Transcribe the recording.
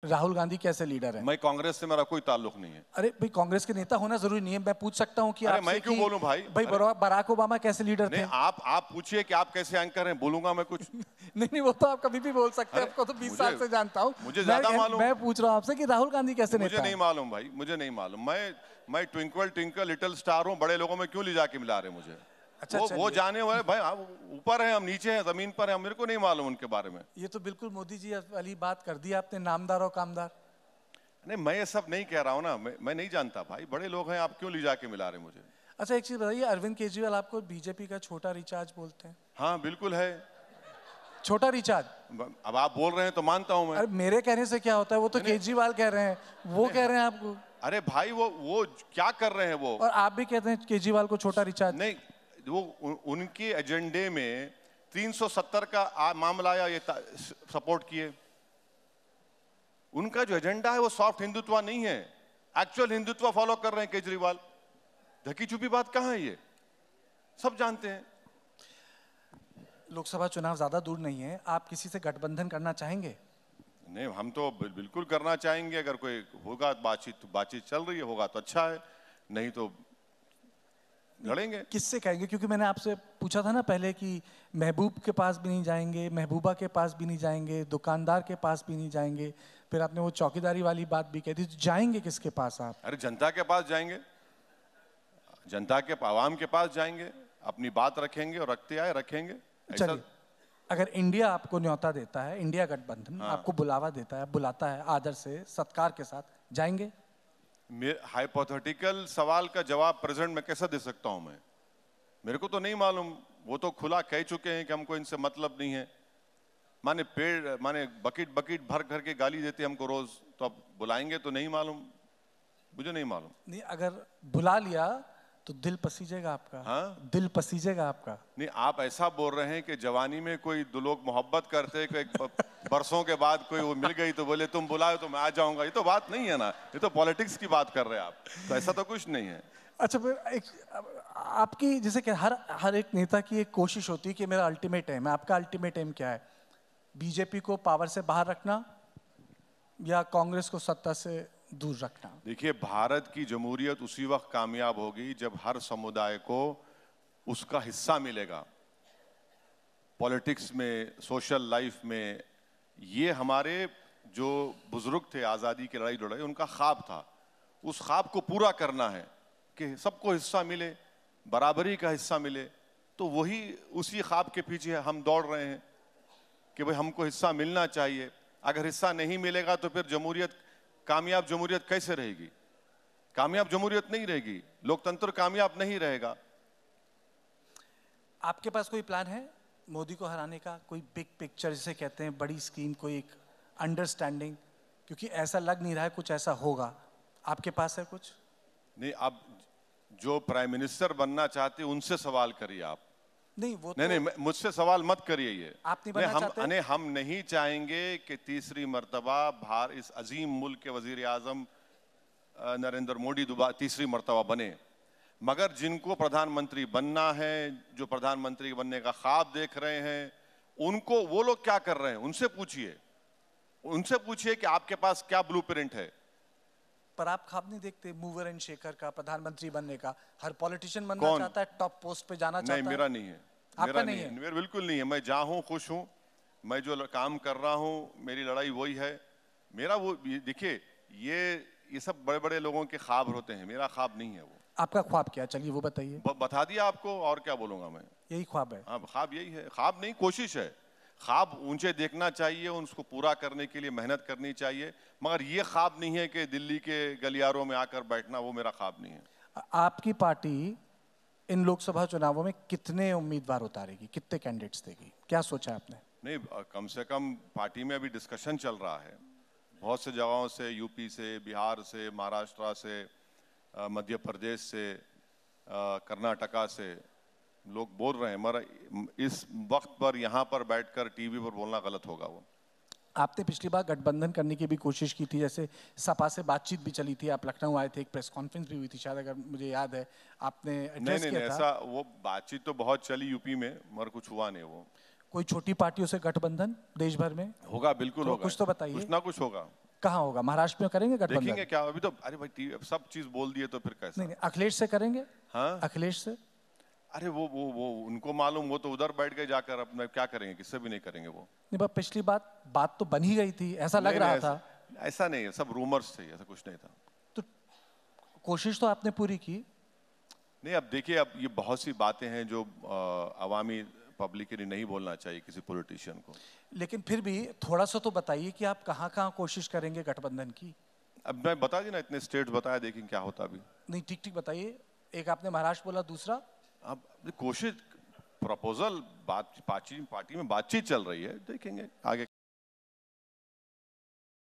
राहुल गांधी कैसे लीडर है? मैं कांग्रेस से मेरा कोई ताल्लुक नहीं है। अरे भाई, कांग्रेस के नेता होना जरूरी नहीं है। मैं पूछ सकता हूँ कि अरे आपसे मैं क्यों बोलूं भाई? भाई बराक ओबामा कैसे लीडर थे? नहीं, आप पूछिए कि आप कैसे एंकर हैं, बोलूंगा मैं कुछ। नहीं, वो तो आप कभी भी बोल सकते हैं। आपको तो 20 साल से जानता हूँ। मुझे ज्यादा मालूम। मैं पूछ रहा हूँ आपसे कि राहुल गांधी कैसे नेता मुझे नहीं मालूम भाई, मुझे नहीं मालूम। मैं ट्विंकल ट्विंकल लिटिल स्टार हूँ। बड़े लोगों में क्यों ले जाके मिला रहे मुझे? अच्छा, वो जाने वाले भाई, ऊपर है, हम नीचे हैं, जमीन पर है, मेरे को नहीं मालूम उनके बारे में। ये तो बिल्कुल मोदी जी वाली बात कर दी आपने, नामदार और कामदार। नहीं, मैं ये सब नहीं कह रहा हूँ ना, मैं नहीं जानता भाई, बड़े लोग हैं, आप क्यों ले जाके मिला रहे मुझे? अच्छा, एक चीज बताइए, अरविंद केजरीवाल आपको बीजेपी का छोटा रिचार्ज बोलते हैं? हाँ बिल्कुल है, छोटा रिचार्ज। अब आप बोल रहे हैं तो मानता हूं मैं। अरे मेरे कहने से क्या होता है, वो तो केजरीवाल कह रहे हैं, वो कह रहे हैं आपको। अरे भाई, वो क्या कर रहे हैं वो? और आप भी कहते हैं केजरीवाल को छोटा रिचार्ज? नहीं, वो उनके एजेंडे में 370 का मामला आया, ये सपोर्ट किए। उनका जो एजेंडा है वो सॉफ्ट हिंदुत्व नहीं है, एक्चुअल हिंदुत्व फॉलो कर रहे हैं केजरीवाल। ढकी छुपी बात कहां है, ये सब जानते हैं। लोकसभा चुनाव ज्यादा दूर नहीं है, आप किसी से गठबंधन करना चाहेंगे? नहीं, हम तो बिल्कुल करना चाहेंगे। अगर कोई होगा बातचीत चल रही है, होगा तो अच्छा है, नहीं तो लड़ेंगे। किससे कहेंगे? क्योंकि मैंने आपसे पूछा था ना पहले कि महबूब के पास भी नहीं जाएंगे, महबूबा के पास भी नहीं जाएंगे, दुकानदार के पास भी नहीं जाएंगे, फिर आपने वो चौकीदारी वाली बात भी कह दी। तो जाएंगे किसके पास आप? अरे जनता के पास जाएंगे, जनता के आवाम के पास जाएंगे, अपनी बात रखेंगे और रखते आए रखेंगे। चलिए, अगर इंडिया आपको न्योता देता है, इंडिया गठबंधन आपको बुलावा देता है, बुलाता है आदर से, सत्कार के साथ, जाएंगे? हाइपोथेटिकल सवाल का जवाब प्रेजेंट में कैसे दे सकता हूं मैं? मेरे को तो नहीं मालूम। वो तो खुला कह चुके हैं कि हमको इनसे मतलब नहीं है। माने बकेट भर भर के गाली देते हमको रोज, तो अब बुलाएंगे तो नहीं मालूम, मुझे नहीं मालूम। नहीं, अगर बुला लिया तो दिल पसीजेगा आपका। हाँ, दिल पसीजेगा आपका। नहीं, आप ऐसा बोल रहे हैं कि जवानी में कोई दो लोग मोहब्बत करते, बरसों के बाद कोई वो मिल गई तो बोले तुम बुलाओ तो मैं आ जाऊंगा। ये तो बात नहीं है ना, ये तो पॉलिटिक्स की बात कर रहे हैं आप। तो ऐसा तो कुछ नहीं है। अच्छा, फिर आपकी जैसे कि हर एक नेता की एक कोशिश होती है कि मेरा अल्टीमेट एम है। आपका अल्टीमेट एम क्या है? बीजेपी को पावर से बाहर रखना या कांग्रेस को सत्ता से दूर रखना? देखिए, भारत की जमहूरियत उसी वक्त कामयाब होगी जब हर समुदाय को उसका हिस्सा मिलेगा पॉलिटिक्स में, सोशल लाइफ में। ये हमारे जो बुजुर्ग थे, आज़ादी की लड़ाई लड़ाई, उनका ख्वाब था। उस ख्वाब को पूरा करना है कि सबको हिस्सा मिले, बराबरी का हिस्सा मिले। तो वही उसी ख्वाब के पीछे हम दौड़ रहे हैं कि भाई हमको हिस्सा मिलना चाहिए। अगर हिस्सा नहीं मिलेगा तो फिर जमहूरियत, कामयाब जमहूरियत कैसे रहेगी? कामयाब जमहूरियत नहीं रहेगी, लोकतंत्र कामयाब नहीं रहेगा। आपके पास कोई प्लान है मोदी को हराने का? कोई बिग पिक्चर जिसे कहते हैं, बड़ी स्कीम, कोई एक अंडरस्टैंडिंग? क्योंकि ऐसा लग नहीं रहा है कुछ ऐसा होगा। आपके पास है कुछ? नहीं, अब जो प्राइम मिनिस्टर बनना चाहते हैं उनसे सवाल करिए आप। नहीं, वो नहीं, मुझसे सवाल मत करिए। ये आप नहीं बनना चाहते? हम नहीं चाहेंगे कि तीसरी मर्तबा इस अजीम मुल्क के वजीर आजम नरेंद्र मोदी तीसरी मर्तबा बने। मगर जिनको प्रधानमंत्री बनना है, जो प्रधानमंत्री बनने का ख्वाब देख रहे हैं, उनको, वो लोग क्या कर रहे हैं उनसे पूछिए कि आपके पास क्या ब्लूप्रिंट है। पर आप ख्वाब नहीं देखते मूवर एंड शेकर का, प्रधानमंत्री बनने का? हर पॉलिटिशियन बनना चाहता है, टॉप पोस्ट पे जाना चाहता है। नहीं, मेरा नहीं है। आपका नहीं है? मेरा बिल्कुल नहीं है। मैं जहाँ हूँ खुश हूँ। मैं जो काम कर रहा हूँ, मेरी लड़ाई वही है। मेरा वो, देखिए, ये सब बड़े बड़े लोगों के ख्वाब होते हैं, मेरा ख्वाब नहीं है वो। आपका ख्वाब क्या? चलिए वो बताइए। बता दिया आपको, और क्या बोलूंगा मैं? यही ख्वाब है? हाँ, ख्वाब यही है। ख्वाब नहीं, कोशिश है। ख्वाब ऊंचे देखना चाहिए, उसको पूरा करने के लिए मेहनत करनी चाहिए। मगर ये ख्वाब नहीं है कि दिल्ली के गलियारों में आकर बैठना, वो मेरा ख्वाब नहीं है। आपकी पार्टी इन लोकसभा चुनावों में कितने उम्मीदवार उतारेगी, कितने कैंडिडेट्स देगी? क्या सोचा है आपने? नहीं, कम से कम पार्टी में अभी डिस्कशन चल रहा है। बहुत से जगहों से, यूपी से, बिहार से, महाराष्ट्र से, मध्य प्रदेश से, कर्नाटका से लोग बोल रहे हैं। मगर इस वक्त पर यहाँ पर बैठकर टीवी पर बोलना गलत होगा। वो आपने पिछली बार गठबंधन करने की भी कोशिश की थी, जैसे सपा से बातचीत भी चली थी, आप लखनऊ आए थे, एक प्रेस कॉन्फ्रेंस भी हुई थी शायद, अगर मुझे याद है, आपने एड्रेस किया था। ऐसा वो बातचीत तो बहुत चली यूपी में, मगर कुछ हुआ नहीं। वो कोई छोटी पार्टियों से गठबंधन देश भर में होगा, बिल्कुल तो होगा। कुछ तो बताइए। कुछ ना कुछ होगा। कहाँ होगा? महाराष्ट्र में करेंगे गठबंधन? देखेंगे क्या, अभी तो अरे भाई सब चीज बोल दिए तो फिर कैसे? नहीं, अखिलेश से करेंगे? हाँ, अखिलेश से? अरे वो उनको मालूम, वो तो उधर बैठ गए जाकर, अपने क्या करेंगे, किससे भी नहीं करेंगे वो। नहीं, पर पिछली बात तो बन ही गई थी, ऐसा लग नहीं, रहा नहीं, था। ऐसा नहीं है, सब रूमर्स थे, ऐसा कुछ नहीं था। तो कोशिश तो आपने पूरी की। नहीं, अब देखिए, अब ये बहुत सी बातें हैं जो अवामी पब्लिक के लिए नहीं बोलना चाहिए किसी पॉलिटिशियन को। लेकिन फिर भी थोड़ा सा तो बताइए कि आप कहाँ कहाँ कोशिश करेंगे गठबंधन की। अब मैं बता दी ना, इतने स्टेट्स बताया, देखें क्या होता अभी। नहीं, ठीक ठीक बताइए। एक आपने महाराष्ट्र बोला, दूसरा? अब कोशिश, प्रपोजल, पार्टी में बातचीत चल रही है, देखेंगे आगे